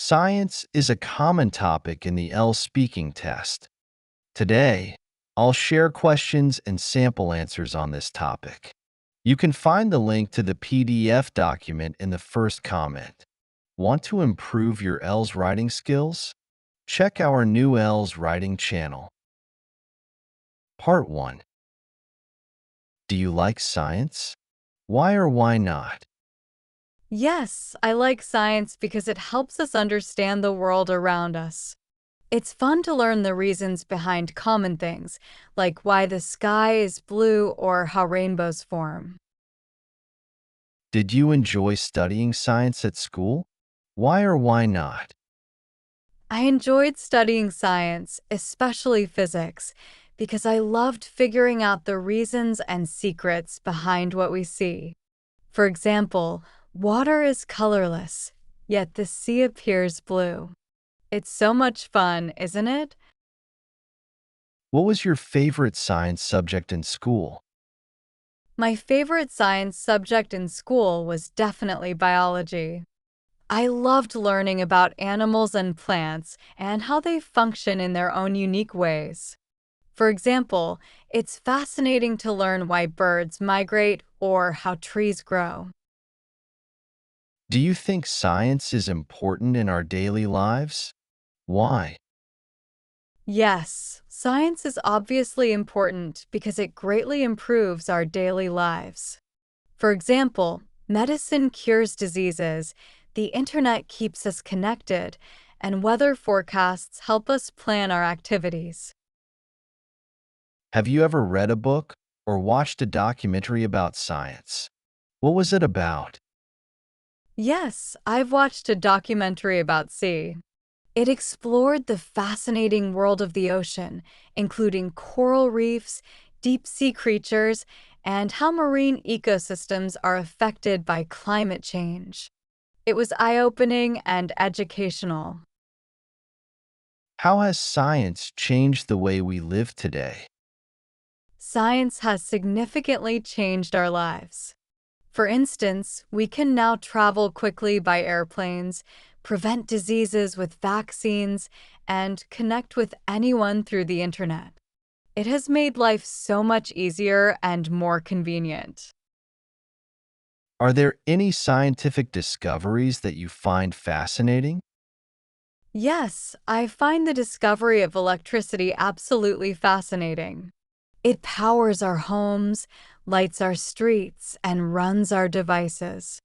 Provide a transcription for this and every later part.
Science is a common topic in the IELTS speaking test. Today, I'll share questions and sample answers on this topic. You can find the link to the PDF document in the first comment. Want to improve your IELTS writing skills? Check our new IELTS writing channel. Part 1. Do you like science? Why or why not? Yes, I like science because it helps us understand the world around us. It's fun to learn the reasons behind common things, like why the sky is blue or how rainbows form. Did you enjoy studying science at school? Why or why not? I enjoyed studying science, especially physics, because I loved figuring out the reasons and secrets behind what we see. For example, water is colorless, yet the sea appears blue. It's so much fun, isn't it? What was your favorite science subject in school? My favorite science subject in school was definitely biology. I loved learning about animals and plants and how they function in their own unique ways. For example, it's fascinating to learn why birds migrate or how trees grow. Do you think science is important in our daily lives? Why? Yes, science is obviously important because it greatly improves our daily lives. For example, medicine cures diseases, the internet keeps us connected, and weather forecasts help us plan our activities. Have you ever read a book or watched a documentary about science? What was it about? Yes, I've watched a documentary about sea. It explored the fascinating world of the ocean, including coral reefs, deep sea creatures, and how marine ecosystems are affected by climate change. It was eye-opening and educational. How has science changed the way we live today? Science has significantly changed our lives. For instance, we can now travel quickly by airplanes, prevent diseases with vaccines, and connect with anyone through the internet. It has made life so much easier and more convenient. Are there any scientific discoveries that you find fascinating? Yes, I find the discovery of electricity absolutely fascinating. It powers our homes, lights our streets, and runs our devices.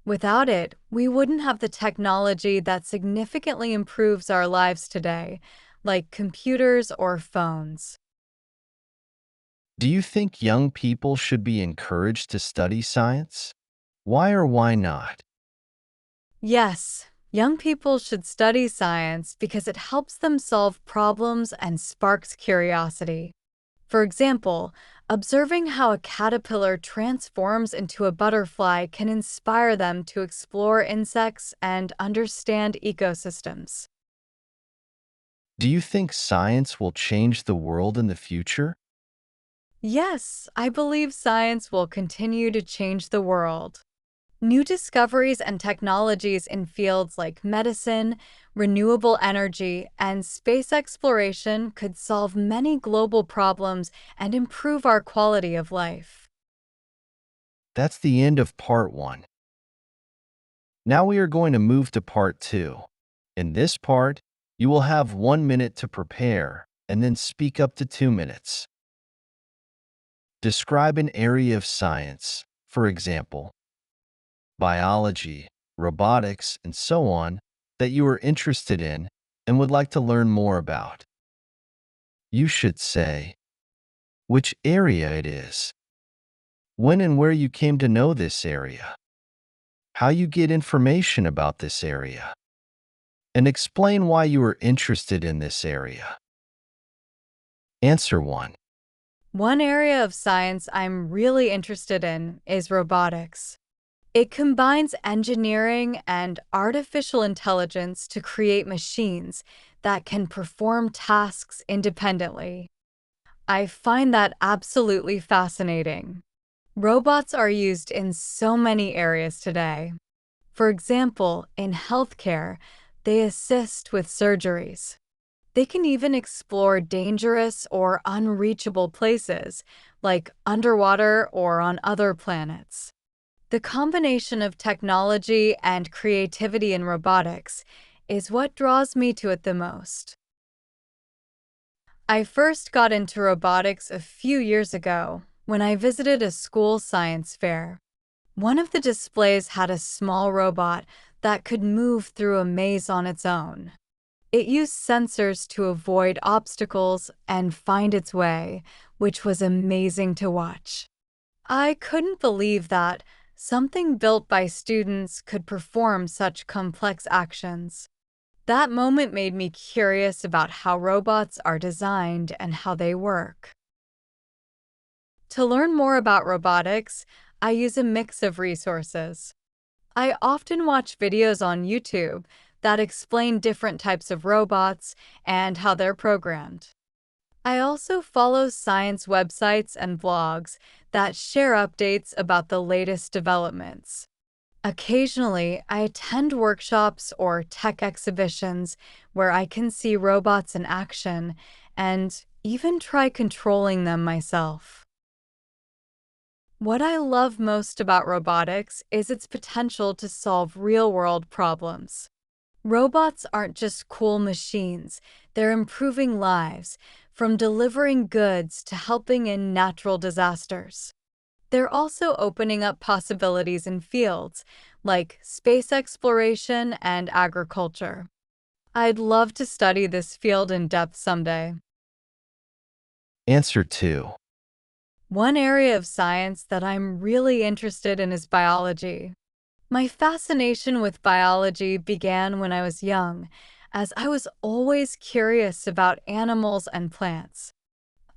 Without it, we wouldn't have the technology that significantly improves our lives today, like computers or phones. Do you think young people should be encouraged to study science? Why or why not? Yes, young people should study science because it helps them solve problems and sparks curiosity. For example, observing how a caterpillar transforms into a butterfly can inspire them to explore insects and understand ecosystems. Do you think science will change the world in the future? Yes, I believe science will continue to change the world. New discoveries and technologies in fields like medicine, renewable energy, and space exploration could solve many global problems and improve our quality of life. That's the end of part 1. Now we are going to move to part 2. In this part, you will have 1 minute to prepare and then speak up to 2 minutes. Describe an area of science, for example, biology, robotics, and so on, that you are interested in and would like to learn more about. You should say which area it is, when and where you came to know this area, how you get information about this area, and explain why you are interested in this area. Answer 1. One area of science I'm really interested in is robotics. It combines engineering and artificial intelligence to create machines that can perform tasks independently. I find that absolutely fascinating. Robots are used in so many areas today. For example, in healthcare, they assist with surgeries. They can even explore dangerous or unreachable places, like underwater or on other planets. The combination of technology and creativity in robotics is what draws me to it the most. I first got into robotics a few years ago when I visited a school science fair. One of the displays had a small robot that could move through a maze on its own. It used sensors to avoid obstacles and find its way, which was amazing to watch. I couldn't believe that something built by students could perform such complex actions. That moment made me curious about how robots are designed and how they work. To learn more about robotics, I use a mix of resources. I often watch videos on YouTube that explain different types of robots and how they're programmed. I also follow science websites and blogs that share updates about the latest developments. Occasionally, I attend workshops or tech exhibitions where I can see robots in action and even try controlling them myself. What I love most about robotics is its potential to solve real-world problems. Robots aren't just cool machines, they're improving lives, from delivering goods to helping in natural disasters. They're also opening up possibilities in fields like space exploration and agriculture. I'd love to study this field in depth someday. Answer 2. One area of science that I'm really interested in is biology. My fascination with biology began when I was young, as I was always curious about animals and plants.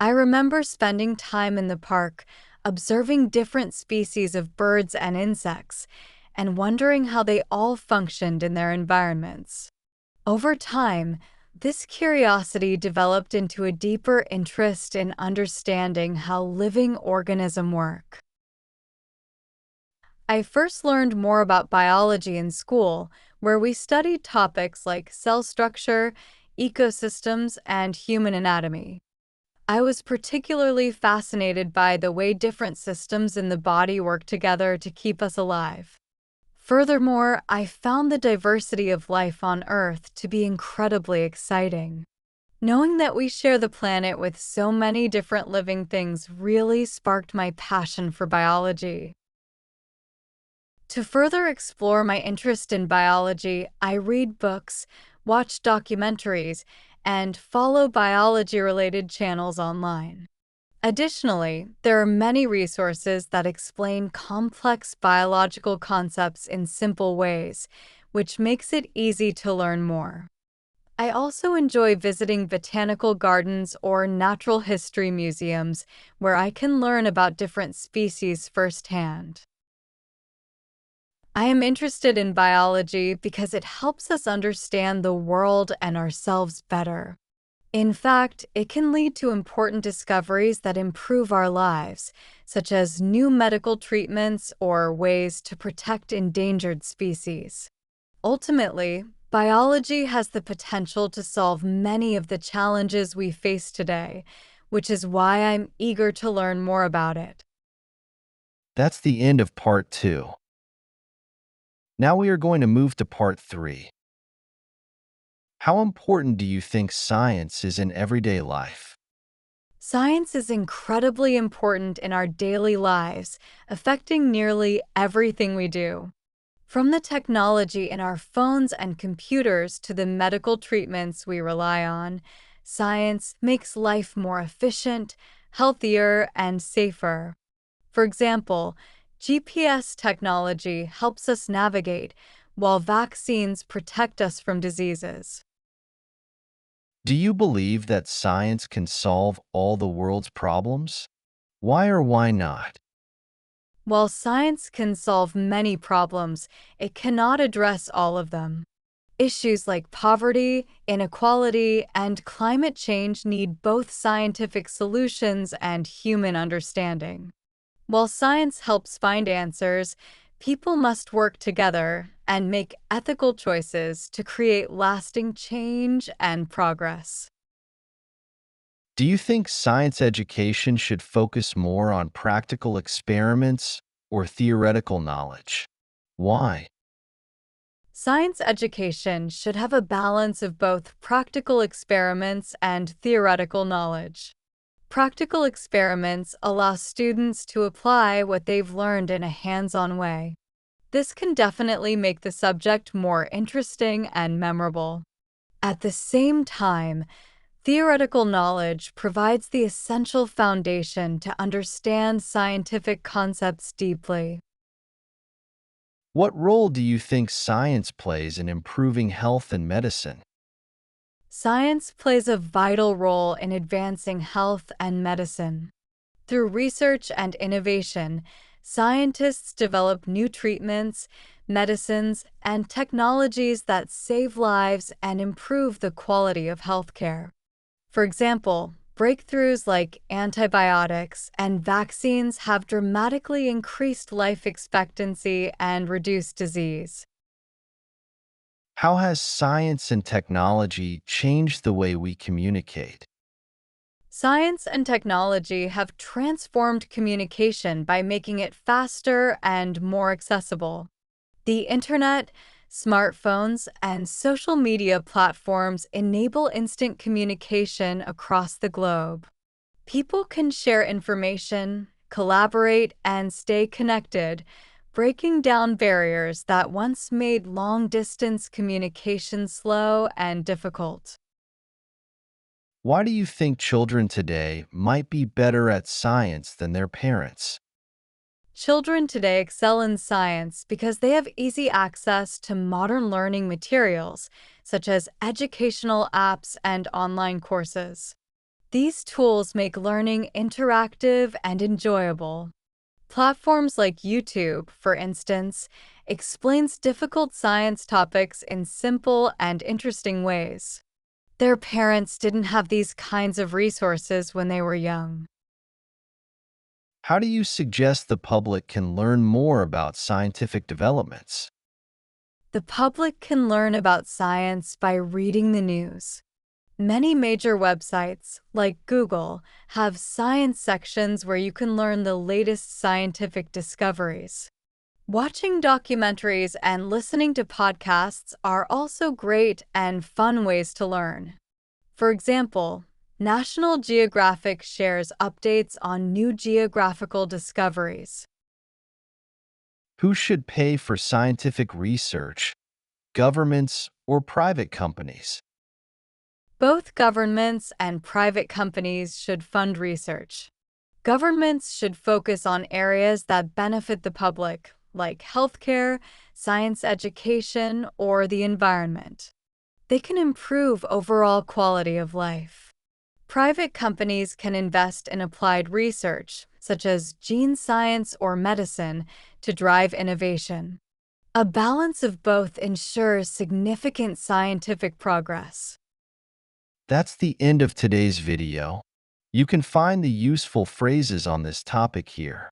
I remember spending time in the park, observing different species of birds and insects, and wondering how they all functioned in their environments. Over time, this curiosity developed into a deeper interest in understanding how living organisms work. I first learned more about biology in school, where we studied topics like cell structure, ecosystems, and human anatomy. I was particularly fascinated by the way different systems in the body work together to keep us alive. Furthermore, I found the diversity of life on Earth to be incredibly exciting. Knowing that we share the planet with so many different living things really sparked my passion for biology. To further explore my interest in biology, I read books, watch documentaries, and follow biology-related channels online. Additionally, there are many resources that explain complex biological concepts in simple ways, which makes it easy to learn more. I also enjoy visiting botanical gardens or natural history museums where I can learn about different species firsthand. I am interested in biology because it helps us understand the world and ourselves better. In fact, it can lead to important discoveries that improve our lives, such as new medical treatments or ways to protect endangered species. Ultimately, biology has the potential to solve many of the challenges we face today, which is why I'm eager to learn more about it. That's the end of part 2. Now we are going to move to part 3. How important do you think science is in everyday life? Science is incredibly important in our daily lives, affecting nearly everything we do. From the technology in our phones and computers to the medical treatments we rely on, science makes life more efficient, healthier, and safer. For example, GPS technology helps us navigate, while vaccines protect us from diseases. Do you believe that science can solve all the world's problems? Why or why not? While science can solve many problems, it cannot address all of them. Issues like poverty, inequality, and climate change need both scientific solutions and human understanding. While science helps find answers, People must work together and make ethical choices to create lasting change and progress. Do you think science education should focus more on practical experiments or theoretical knowledge? Why? Science education should have a balance of both practical experiments and theoretical knowledge. Practical experiments allow students to apply what they've learned in a hands-on way. This can definitely make the subject more interesting and memorable. At the same time, theoretical knowledge provides the essential foundation to understand scientific concepts deeply. What role do you think science plays in improving health and medicine? Science plays a vital role in advancing health and medicine. Through research and innovation, scientists develop new treatments, medicines, and technologies that save lives and improve the quality of healthcare. For example, breakthroughs like antibiotics and vaccines have dramatically increased life expectancy and reduced disease. How has science and technology changed the way we communicate? Science and technology have transformed communication by making it faster and more accessible. The internet, smartphones, and social media platforms enable instant communication across the globe. People can share information, collaborate, and stay connected, breaking down barriers that once made long-distance communication slow and difficult. Why do you think children today might be better at science than their parents? Children today excel in science because they have easy access to modern learning materials, such as educational apps and online courses. These tools make learning interactive and enjoyable. Platforms like YouTube, for instance, explains difficult science topics in simple and interesting ways. Their parents didn't have these kinds of resources when they were young. How do you suggest the public can learn more about scientific developments? The public can learn about science by reading the news. Many major websites, like Google, have science sections where you can learn the latest scientific discoveries. Watching documentaries and listening to podcasts are also great and fun ways to learn. For example, National Geographic shares updates on new geographical discoveries. Who should pay for scientific research? Governments or private companies? Both governments and private companies should fund research. Governments should focus on areas that benefit the public, like healthcare, science education, or the environment. They can improve overall quality of life. Private companies can invest in applied research, such as gene science or medicine, to drive innovation. A balance of both ensures significant scientific progress. That's the end of today's video. You can find the useful phrases on this topic here.